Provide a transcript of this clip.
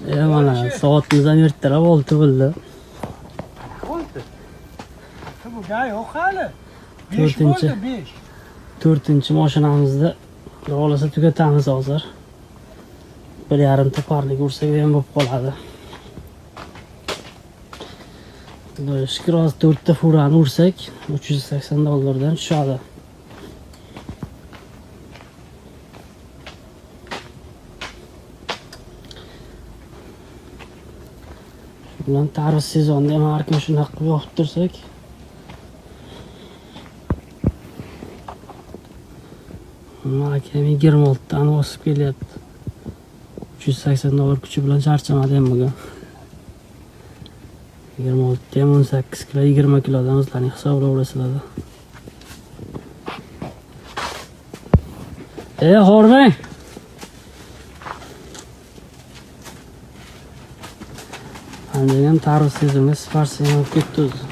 Mana soatimizdan ertalab 6 bo'ldi. Bu gay yo'q hali. 4-chi 4-chi mashinamizda xohlasa tugatamiz hozir. 1,5 parlik ursak ham bo'lib qoladi. Shukr, hozir 4 ta furani ursak $380 dan tushadi. Bilan tarix sezonda ham har kun shunaqa qilib yopib tursak, akam 26 tani bosib kelyapti. $380 kuchi bilan charchamadi ham bugun. 26 ham 18 kilo, 20 kilodan o'zlaring hisoblayverasizlar. Hormang. Andigan tarix sezonga sifarsiyam ketdi o'zi.